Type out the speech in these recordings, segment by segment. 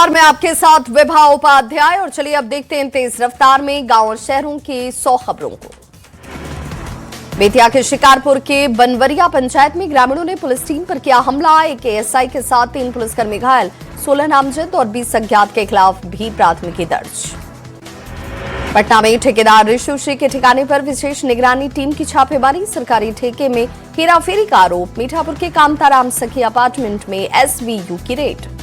नमस्कार, मैं आपके साथ विभा उपाध्याय और चलिए अब देखते हैं तेज रफ्तार में गांव और शहरों की 100 खबरों को। बेतिया के शिकारपुर के बनवरिया पंचायत में ग्रामीणों ने पुलिस टीम पर किया हमला। एक एएसआई के साथ 3 पुलिसकर्मी घायल, 16 नामजद और 20 अज्ञात के खिलाफ भी प्राथमिकी दर्ज। पटना में ठेकेदार ऋषुश्री के ठिकाने पर विशेष निगरानी टीम की छापेमारी। सरकारी ठेके में हेराफेरी का आरोप। मीठापुर के कामताराम सखी अपार्टमेंट में एसबीयू की रेड।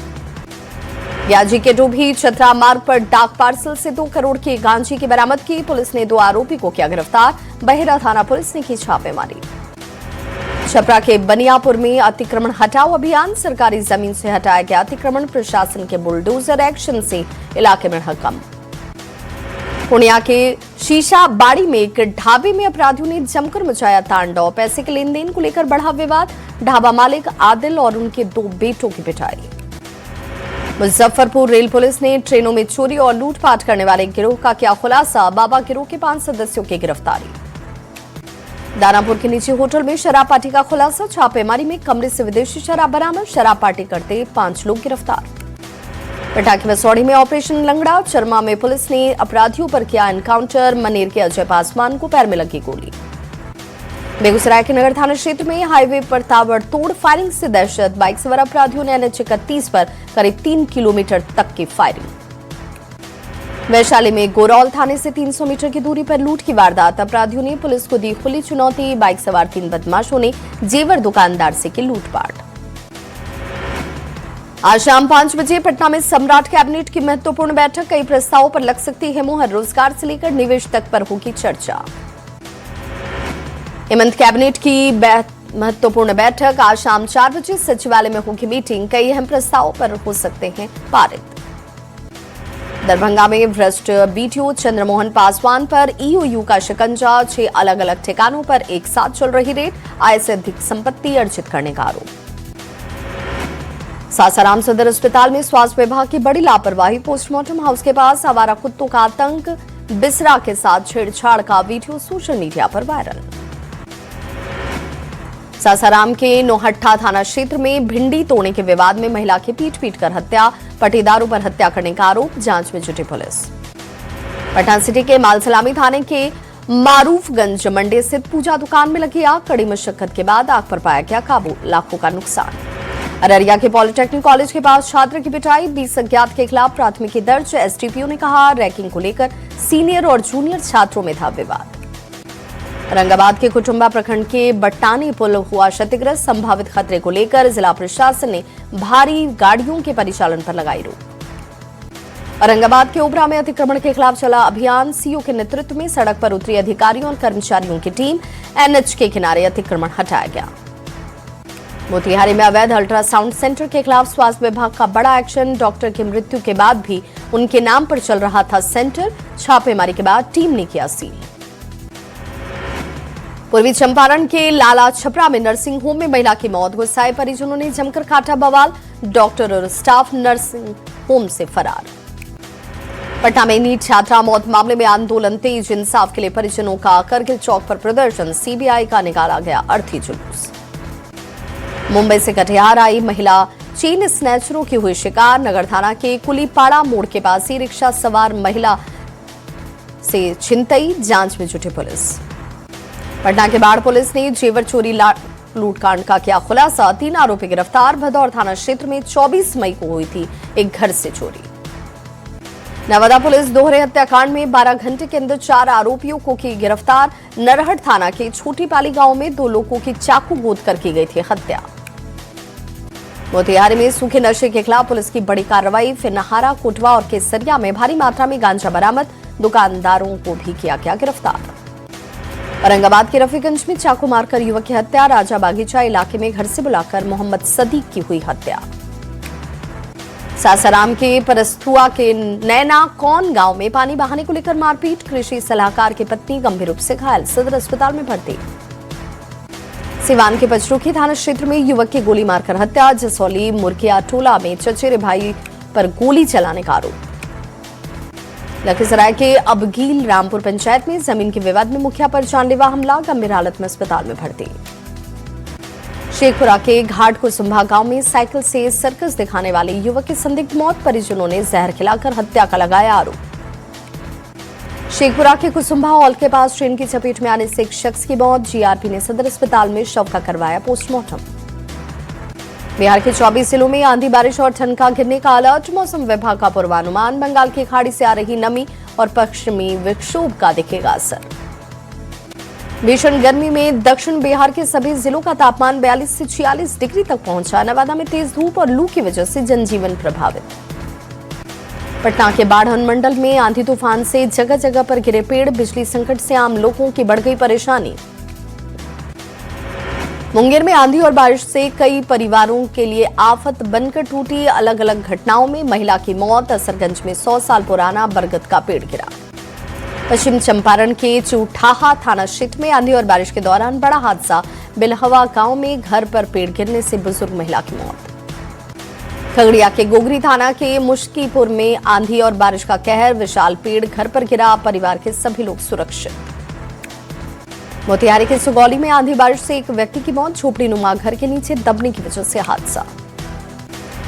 ब्याजी के डूबी चतरा मार्ग पर डाक पार्सल से 2 करोड़ की गांजे की बरामद की। पुलिस ने 2 आरोपी को किया गिरफ्तार। बहेरा थाना पुलिस ने की छापेमारी। छपरा के बनियापुर में अतिक्रमण हटाओ अभियान। सरकारी जमीन से हटाया गया अतिक्रमण। प्रशासन के बुलडोजर एक्शन से इलाके में हड़कंप। पूर्णिया के शीशा बाड़ी में एक ढाबे में अपराधियों ने जमकर मचाया तांडव। पैसे के लेन देन को लेकर बढ़ा विवाद। ढाबा मालिक आदिल और उनके 2 बेटों की पिटाई। मुजफ्फरपुर रेल पुलिस ने ट्रेनों में चोरी और लूटपाट करने वाले गिरोह का किया खुलासा। बाबा गिरोह के 5 सदस्यों की गिरफ्तारी। दानापुर के निजी होटल में शराब पार्टी का खुलासा। छापेमारी में कमरे से विदेशी शराब बरामद। शराब पार्टी करते 5 लोग गिरफ्तार। पटाखे मसौड़ी में ऑपरेशन लंगड़ा। चरमा में पुलिस ने अपराधियों पर किया एनकाउंटर। मनेर के अजय पासवान को पैर में लगी गोली। बेगूसराय के नगर थाना क्षेत्र में हाईवे पर ताबड़तोड़ फायरिंग से दहशत। बाइक सवार अपराधियों ने एनएच 31 पर करीब 3 किलोमीटर तक की फायरिंग। वैशाली में गोरौल थाने से 300 मीटर की दूरी पर लूट की वारदात। अपराधियों ने पुलिस को दी खुली चुनौती। बाइक सवार 3 बदमाशों ने जेवर दुकानदार से की लूटपाट। आज शाम 5 बजे पटना में सम्राट कैबिनेट की महत्वपूर्ण बैठक। कई प्रस्तावों पर लग सकती है मुहर। रोजगार से लेकर निवेश तक पर होगी चर्चा। हेमंत कैबिनेट की महत्वपूर्ण बैठक। आज शाम 4 बजे सचिवालय में होगी मीटिंग। कई अहम प्रस्तावों पर हो सकते हैं पारित। दरभंगा में भ्रष्ट बीटीओ चंद्रमोहन पासवान पर ईओयू का शिकंजा। 6 अलग अलग ठिकानों पर एक साथ चल रही रेड। आय से अधिक संपत्ति अर्जित करने का आरोप। सासाराम सदर अस्पताल में स्वास्थ्य विभाग की बड़ी लापरवाही। पोस्टमार्टम हाउस के पास आवारा कुत्तों का आतंक। बिसरा के साथ छेड़छाड़ का वीडियो सोशल मीडिया पर वायरल। सासाराम के नोहट्टा थाना क्षेत्र में भिंडी तोड़ने के विवाद में महिला की पीट कर हत्या। पटीदारों पर हत्या करने का आरोप। जांच में जुटी पुलिस। पटना सिटी के मालसलामी थाने के मारूफगंज मंडी स्थित पूजा दुकान में लगी आग। कड़ी मशक्कत के बाद आग पर पाया गया काबू। लाखों का नुकसान। अररिया के पॉलिटेक्निक कॉलेज के पास छात्र की पिटाई। 20 अज्ञात के खिलाफ प्राथमिकी दर्ज। एसडीपीओ ने कहा रैंकिंग को लेकर सीनियर और जूनियर छात्रों में था विवाद। औरंगाबाद के कुटुंबा प्रखंड के बट्टानी पुल हुआ क्षतिग्रस्त। संभावित खतरे को लेकर जिला प्रशासन ने भारी गाड़ियों के परिचालन पर लगाई रोक। औरंगाबाद के ओबरा में अतिक्रमण के खिलाफ चला अभियान। सीओ के नेतृत्व में सड़क पर उतरी अधिकारियों और कर्मचारियों की टीम। एनएच के किनारे अतिक्रमण हटाया गया। मोतिहारी में अवैध अल्ट्रासाउंड सेंटर के खिलाफ स्वास्थ्य विभाग का बड़ा एक्शन। डॉक्टर की मृत्यु के बाद भी उनके नाम पर चल रहा था सेंटर। छापेमारी के बाद टीम ने किया सील। पूर्वी चंपारण के लाला छपरा में नर्सिंग होम में महिला की मौत। गुस्साए परिजनों ने जमकर काटा बवाल। डॉक्टर और स्टाफ नर्सिंग होम से फरार। पटना में नीट छात्रा मौत मामले में आंदोलन तेज। इंसाफ के लिए परिजनों का करगिल चौक पर प्रदर्शन। सीबीआई का निकाला गया अर्थी जुलूस। मुंबई से कटिहार आई महिला चेन स्नैचरों की हुई शिकार। नगर थाना के कुलीपाड़ा मोड़ के पास ही रिक्शा सवार महिला से छिनतई। जांच में जुटी पुलिस। पटना के बाढ़ पुलिस ने जेवर चोरी लूटकांड का किया खुलासा। 3 आरोपी गिरफ्तार। भदौर थाना क्षेत्र में 24 मई को हुई थी एक घर से चोरी। नवादा पुलिस दोहरे हत्याकांड में 12 घंटे के अंदर 4 आरोपियों को की गिरफ्तार। नरहट थाना के छोटी पाली गांव में 2 लोगों की चाकू गोद कर की गई थी हत्या। मोतिहारी में सूखे नशे के खिलाफ पुलिस की बड़ी कार्रवाई। फिनहारा, कोटवा और केसरिया में भारी मात्रा में गांजा बरामद। दुकानदारों को भी किया गया गिरफ्तार। औरंगाबाद के रफीगंज में चाकू मारकर युवक की हत्या। राजा बागीचा इलाके में घर से बुलाकर मोहम्मद सदीक की हुई हत्या। सासाराम के परस्थुआ के नैना कौन गांव में पानी बहाने को लेकर मारपीट। कृषि सलाहकार की पत्नी गंभीर रूप से घायल। सदर अस्पताल में भर्ती। सिवान के पचरुखी थाना क्षेत्र में युवक की गोली मारकर हत्या। जसौली मुर्गिया टोला में चचेरे भाई पर गोली चलाने का आरोप। लखीसराय के अबगील रामपुर पंचायत में जमीन के विवाद में मुखिया पर जानलेवा हमला। गंभीर हालत में अस्पताल में भर्ती। शेखपुरा के घाट कुसुम्भा गांव में साइकिल से सर्कस दिखाने वाले युवक की संदिग्ध मौत, परिजनों ने जहर खिलाकर हत्या का लगाया आरोप। शेखपुरा के कुसुम्भा हॉल के पास ट्रेन की चपेट में आने से एक शख्स की मौत, जीआरपी ने सदर अस्पताल में शव का करवाया पोस्टमार्टम। बिहार के 24 जिलों में आंधी बारिश और ठनका गिरने का अलर्ट, मौसम विभाग का पूर्वानुमान, बंगाल की खाड़ी से आ रही नमी और पश्चिमी विक्षोभ का दिखेगा असर। भीषण गर्मी में दक्षिण बिहार के सभी जिलों का तापमान 42 से 46 डिग्री तक पहुंचा। नवादा में तेज धूप और लू की वजह से जनजीवन प्रभावित। पटना के बाढ़ अनुमंडल में आंधी तूफान से जगह जगह पर गिरे पेड़, बिजली संकट से आम लोगों की बढ़ गई परेशानी। मुंगेर में आंधी और बारिश से कई परिवारों के लिए आफत बनकर टूटी। अलग अलग घटनाओं में महिला की मौत, असरगंज में 100 साल पुराना बरगद का पेड़ गिरा। पश्चिम चंपारण के चूठाहा थाना क्षेत्र में आंधी और बारिश के दौरान बड़ा हादसा, बिलहवा गांव में घर पर पेड़ गिरने से बुजुर्ग महिला की मौत। खगड़िया के गोगरी थाना के मुश्कीपुर में आंधी और बारिश का कहर, विशाल पेड़ घर पर गिरा, परिवार के सभी लोग सुरक्षित। मोतिहारी के सुगौली में आंधी बारिश से एक व्यक्ति की मौत, झोपड़ी नुमा घर के नीचे दबने की वजह से हादसा।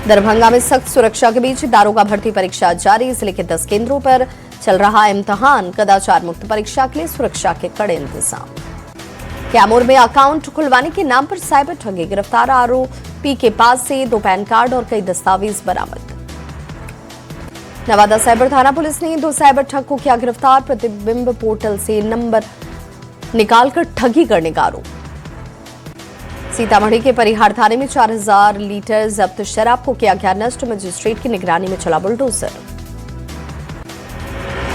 दरभंगा में सख्त सुरक्षा के बीच दारोगा भर्ती परीक्षा जारी, जिले के 10 केंद्रों पर चल रहा इम्तिहान, कदाचार मुक्त परीक्षा के लिए सुरक्षा के कड़े इंतजाम। कैमूर में अकाउंट खुलवाने के नाम पर साइबर ठगी, गिरफ्तार आरोपी के पास से 2 पैन कार्ड और कई दस्तावेज बरामद। नवादा साइबर थाना पुलिस ने 2 साइबर ठग को किया गिरफ्तार, प्रतिबिंब पोर्टल से नंबर निकालकर ठगी करने का आरोप। सीतामढ़ी के परिहार थाने में 4000 लीटर जब्त शराब को किया गया नष्ट, मजिस्ट्रेट की निगरानी में चला बुलडोजर।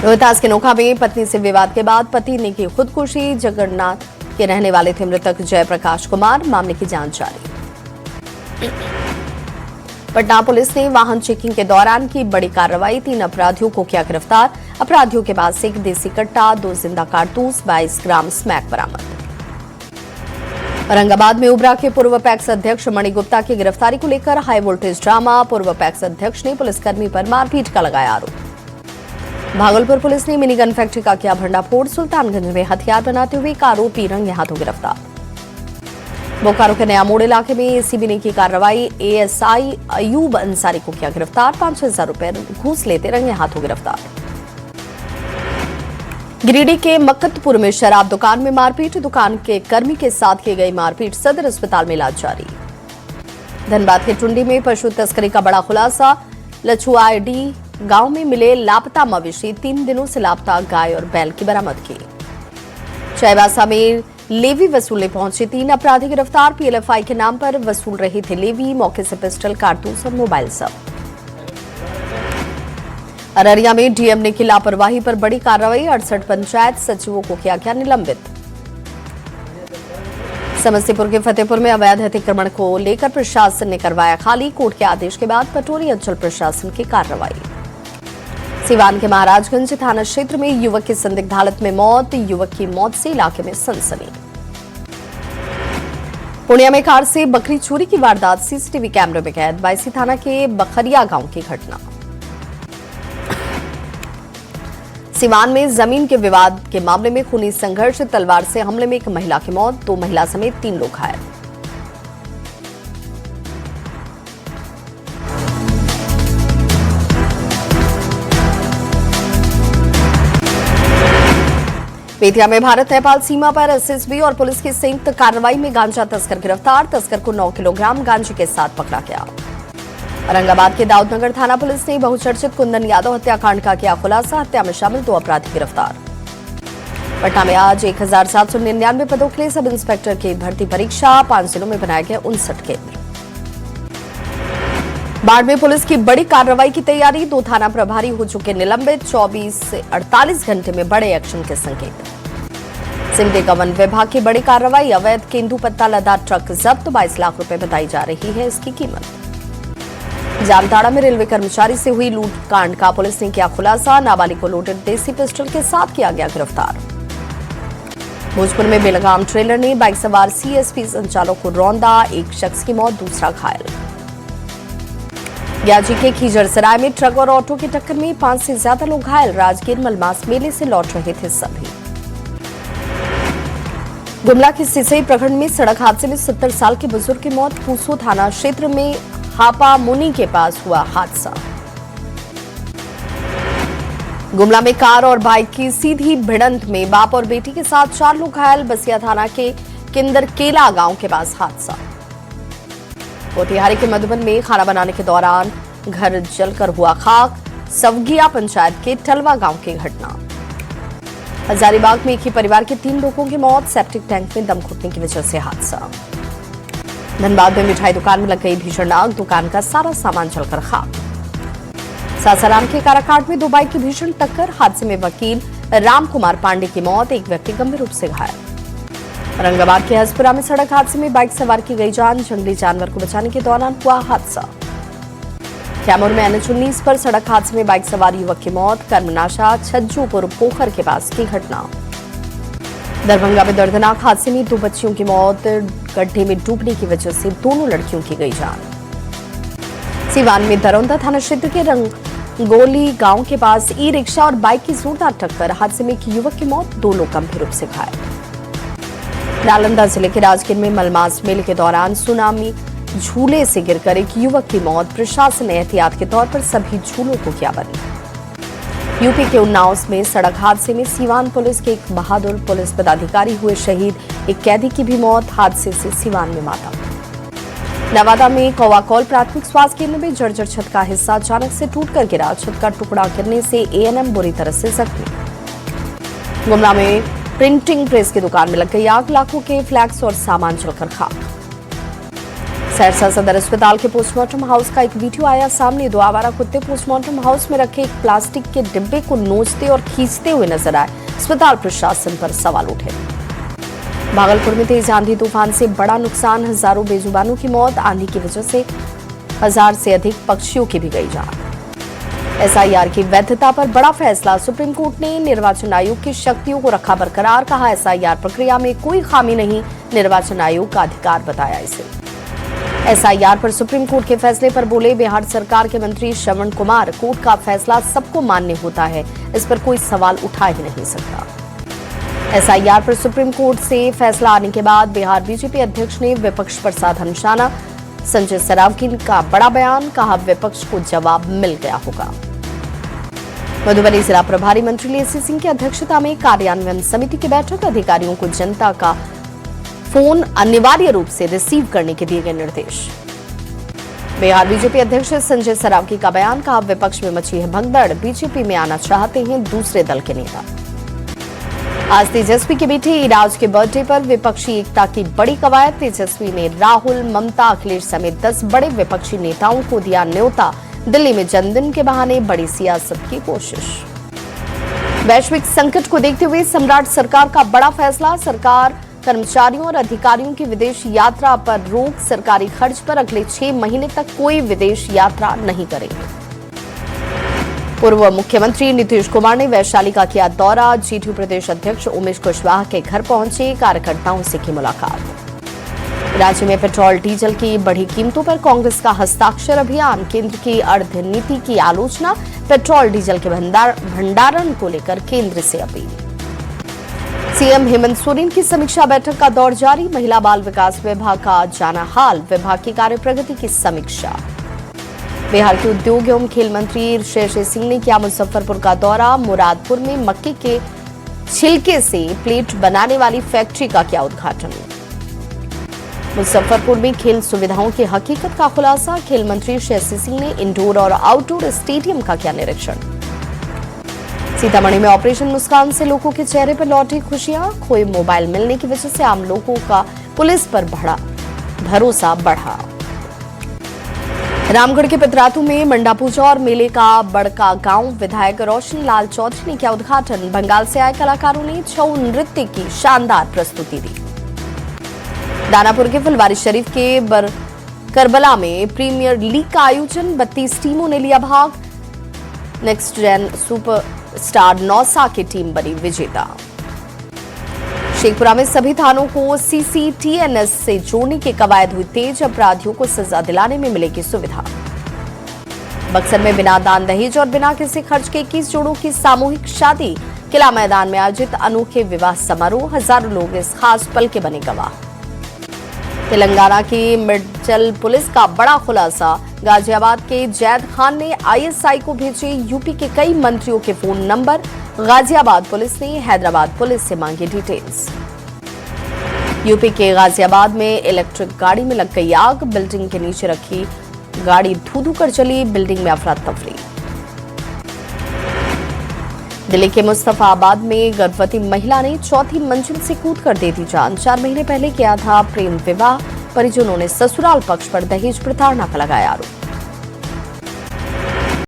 रोहतास के नोखा में पत्नी से विवाद के बाद पति ने की खुदकुशी, जगन्नाथ के रहने वाले थे मृतक जयप्रकाश कुमार, मामले की जांच जारी। पटना पुलिस ने वाहन चेकिंग के दौरान की बड़ी कार्रवाई, 3 अपराधियों को किया गिरफ्तार। अपराधियों के पास से एक देसी कट्टा, 2 जिंदा कारतूस, 22 ग्राम स्मैक बरामद। औरंगाबाद में उबरा के पूर्व पैक्स अध्यक्ष मणि गुप्ता की गिरफ्तारी को लेकर हाई वोल्टेज ड्रामा, पूर्व पैक्स अध्यक्ष ने पुलिसकर्मी पर मारपीट का लगाया आरोप। भागलपुर पुलिस ने मिनी गन फैक्ट्री का किया भंडाफोड़, सुल्तानगंज में हथियार बनाते हुए एक आरोपी रंगे हाथों गिरफ्तार। बोकारो के नया मोड़ इलाके में एसीबी ने की कार्रवाई, एएसआई अयूब अंसारी को किया गिरफ्तार, 5,000 रुपए घूस लेते रंगे हाथों गिरफ्तार। गिरिडीह के मक्कतपुर में शराब दुकान में मारपीट, दुकान के कर्मी के साथ की गई मारपीट, सदर अस्पताल में इलाज जारी। धनबाद के टुंडी में पशु तस्करी का बड़ा खुलासा, लछुआडी गांव में मिले लापता मवेशी, 3 दिनों से लापता गाय और बैल की बरामद की। चाईबासा में लेवी वसूलने पहुंचे 3 अपराधी गिरफ्तार, पीएलएफआई के नाम पर वसूल रहे थे लेवी, मौके से पिस्टल, कारतूस और मोबाइल जब्त। अररिया में डीएम ने की लापरवाही पर बड़ी कार्रवाई, 68 पंचायत सचिवों को किया गया निलंबित। समस्तीपुर के फतेहपुर में अवैध अतिक्रमण को लेकर प्रशासन ने करवाया खाली, कोर्ट के आदेश के बाद पटोरी अंचल प्रशासन की कार्रवाई। सिवान के महाराजगंज थाना क्षेत्र में युवक की संदिग्ध हालत में मौत, युवक की मौत से इलाके में सनसनी। पूर्णिया में कार से बकरी चोरी की वारदात सीसीटीवी कैमरे में कैद, बायसी थाना के बखरिया गांव की घटना। सिवान में जमीन के विवाद के मामले में खूनी संघर्ष, तलवार से हमले में एक महिला की मौत, 2 महिला समेत 3 लोग घायल। बेतिया में भारत नेपाल सीमा पर एसएसबी और पुलिस की संयुक्त कार्रवाई में गांजा तस्कर गिरफ्तार, तस्कर को 9 किलोग्राम गांजे के साथ पकड़ा गया। औरंगाबाद के दाऊदनगर थाना पुलिस ने बहुचर्चित कुंदन यादव हत्याकांड का किया खुलासा, हत्या में शामिल 2 अपराधी गिरफ्तार। पटना में आज 1799 पदों के लिए सब इंस्पेक्टर की भर्ती परीक्षा, 5 जिलों में बनाए गए 59 केंद्र। बाढ़ में पुलिस की बड़ी कार्रवाई की तैयारी, 2 थाना प्रभारी हो चुके निलंबित, 24 से 48 घंटे में बड़े एक्शन के संकेत। सिमडेगा का वन विभाग की बड़ी कार्रवाई, अवैध केंदू पत्ता लदा ट्रक जब्त, 22 लाख रुपए बताई जा रही है इसकी कीमत। जामताड़ा में रेलवे कर्मचारी से हुई लूट कांड का पुलिस ने किया खुलासा, नाबालिग को लोडेड देसी पिस्टल के साथ किया गया गिरफ्तार। भोजपुर में बेलगाम ट्रेलर ने बाइक सवार सीएसपी संचालक को रौंदा, एक शख्स की मौत, दूसरा घायल। ग्याजी के खीजरसराय में ट्रक और ऑटो की टक्कर में 5 से ज्यादा लोग घायल, राजगीर मलमास मेले से लौट रहे थे सभी। गुमला के सिसई प्रखंड में सड़क हादसे में 70 साल के बुजुर्ग की मौत। पूसो थाना क्षेत्र में हापा मुनि के पास हुआ हादसा। गुमला में कार और बाइक की सीधी भिड़ंत में बाप और बेटी के साथ 4 लोग घायल। बसिया थाना के किंदरकेला गांव के पास हादसा। मोतिहारी के मधुबन में खाना बनाने के दौरान घर जलकर हुआ खाक। सवगिया पंचायत के टलवा गांव की घटना। हजारीबाग में एक ही परिवार के 3 लोगों की मौत। सेप्टिक टैंक में दम घुटने की वजह से हादसा। धनबाद में मिठाई दुकान में लग गई भीषण आग। दुकान का सारा सामान जलकर खाक। सासाराम के काराकाट में 2 बाइक की भीषण टक्कर। हादसे में वकील राम कुमार पांडे की मौत। एक व्यक्ति गंभीर रूप से घायल। औरंगाबाद के हसपुरा में सड़क हादसे में बाइक सवार की गई जान। जंगली जानवर को बचाने के दौरान हुआ हादसा। कैमूर में NH-19 पर सड़क हादसे में बाइक सवार युवक की मौत। कर्मनाशा छज्जूपुर पोखर के पास की घटना। दरभंगा में दर्दनाक हादसे में 2 बच्चियों की मौत। गड्ढे में डूबने की वजह से दोनों लड़कियों की गई जान। सीवान में दरौंदा थाना क्षेत्र के रंगोली गांव के पास ई-रिक्शा और बाइक की जोरदार टक्कर। हादसे में एक युवक की मौत, 2 लोग गंभीर रूप से घायल। नालंदा जिले के राजगीर में मलमास मेले के दौरान सुनामी झूले से गिरकर एक युवक की मौत। प्रशासन ने एहतियात के तौर पर सभी झूलों को किया बंद। यूपी के उन्नाव में सड़क हादसे में सीवान पुलिस के एक बहादुर पुलिस पदाधिकारी हुए शहीद। एक कैदी की भी मौत। हादसे से सीवान में माता। नवादा में कौवाकौल प्राथमिक स्वास्थ्य केंद्र में जर्जर छत का हिस्सा अचानक से टूटकर गिरा। छत का टुकड़ा गिरने से ANM बुरी तरह से जख्मी। गुमला में प्रिंटिंग प्रेस की दुकान में लग गई आग। लाखों के फ्लैक्स और सामान जलकर खाक। सहरसा सदर अस्पताल के पोस्टमार्टम हाउस का एक वीडियो आया सामने। 2 आवारा कुत्ते पोस्टमार्टम हाउस में रखे एक प्लास्टिक के डिब्बे को नोचते और खींचते हुए नजर आए। अस्पताल प्रशासन पर सवाल उठे। भागलपुर में तेज आंधी तूफान से बड़ा नुकसान। हजारों बेजुबानों की मौत। आंधी की वजह से 1000 से अधिक पक्षियों की भी गई जान। SIR की वैधता पर बड़ा फैसला। सुप्रीम कोर्ट ने निर्वाचन आयोग की शक्तियों को रखा बरकरार। कहा SIR प्रक्रिया में कोई खामी नहीं। निर्वाचन आयोग का अधिकार बताया इसे। SIR पर सुप्रीम कोर्ट के फैसले पर बोले बिहार सरकार के मंत्री श्रवण कुमार। कोर्ट का फैसला सबको मान्य होता है, इस पर कोई सवाल उठा ही नहीं सकता। SIR पर सुप्रीम कोर्ट से फैसला आने के बाद बिहार बीजेपी अध्यक्ष ने विपक्ष पर साधा निशाना। संजय सरावगी का बड़ा बयान। कहा विपक्ष को जवाब मिल गया होगा। मधुबनी जिला प्रभारी मंत्री लेसी सिंह की अध्यक्षता में कार्यान्वयन समिति की बैठक। अधिकारियों को जनता का फोन अनिवार्य रूप से रिसीव करने के दिए गए निर्देश। बिहार बीजेपी अध्यक्ष संजय सरावगी का बयान। कहा विपक्ष में मची है भगदड़। बीजेपी में आना चाहते हैं दूसरे दल के नेता। आज तेजस्वी के बेटे इराज के बर्थडे पर विपक्षी एकता की बड़ी कवायद। तेजस्वी ने राहुल, ममता, अखिलेश समेत 10 बड़े विपक्षी नेताओं को दिया न्योता। दिल्ली में जन्मदिन के बहाने बड़ी सियासत की कोशिश। वैश्विक संकट को देखते हुए सम्राट सरकार का बड़ा फैसला। सरकार कर्मचारियों और अधिकारियों की विदेश यात्रा पर रोक। सरकारी खर्च पर अगले 6 महीने तक कोई विदेश यात्रा नहीं करेंगे। पूर्व मुख्यमंत्री नीतीश कुमार ने वैशाली का किया दौरा। GTU प्रदेश अध्यक्ष उमेश कुशवाहा के घर पहुंचे। कार्यकर्ताओं से की मुलाकात। राज्य में पेट्रोल डीजल की बढ़ी कीमतों पर कांग्रेस का हस्ताक्षर अभियान। केंद्र की अर्धनीति की आलोचना। पेट्रोल डीजल के भंडारण को लेकर केंद्र से अपील। सीएम हेमंत सोरेन की समीक्षा बैठक का दौर जारी। महिला बाल विकास विभाग का जाना हाल। विभाग की कार्य प्रगति की समीक्षा। बिहार के उद्योग एवं खेल मंत्री शेषे सिंह ने किया मुजफ्फरपुर का दौरा। मुरादपुर में मक्के के छिलके से प्लेट बनाने वाली फैक्ट्री का किया उद्घाटन। मुजफ्फरपुर में खेल सुविधाओं की हकीकत का खुलासा। खेल मंत्री शेषे सिंह ने इंडोर और आउटडोर स्टेडियम का किया निरीक्षण। सीतामढ़ी में ऑपरेशन मुस्कान से लोगों के चेहरे पर लौटी खुशियां। खोए मोबाइल मिलने की वजह से आम लोगों का पुलिस पर भरोसा बढ़ा। रामगढ़ के पितरातू में मंडा पूजा और मेले का बड़का गांव। विधायक रोशन लाल चौधरी ने किया उद्घाटन। बंगाल से आए कलाकारों ने छऊ नृत्य की शानदार प्रस्तुति दी। दानापुर के फुलवारी शरीफ के करबला में प्रीमियर लीग का आयोजन। 32 टीमों ने लिया भाग। Next gen super star Nausa की टीम बनी विजेता। शेखपुरा में सभी थानों को CCTNS से जोड़ने की कवायद हुई तेज। अपराधियों को सजा दिलाने में मिलेगी सुविधा। बक्सर में बिना दान दहेज और बिना किसी खर्च के 21 जोड़ों की सामूहिक शादी। किला मैदान में आयोजित अनोखे विवाह समारोह, हजारों लोग इस खास पल के बने गवाह। तेलंगाना की मिर्चल पुलिस का बड़ा खुलासा, गाजियाबाद के जैद खान ने आईएसआई को भेजे यूपी के कई मंत्रियों के फोन नंबर। गाजियाबाद पुलिस ने हैदराबाद पुलिस से मांगी डिटेल्स। यूपी के गाजियाबाद में इलेक्ट्रिक गाड़ी में लग गई आग, बिल्डिंग के नीचे रखी गाड़ी धू-धू कर चली, बिल्डिंग में अफरा तफरी। दिल्ली के मुस्तफाबाद में गर्भवती महिला ने चौथी मंजिल से कूदकर दे दी जान। 4 महीने पहले किया था प्रेम विवाह, परिजनों ने ससुराल पक्ष पर दहेज प्रताड़ना का लगाया आरोप।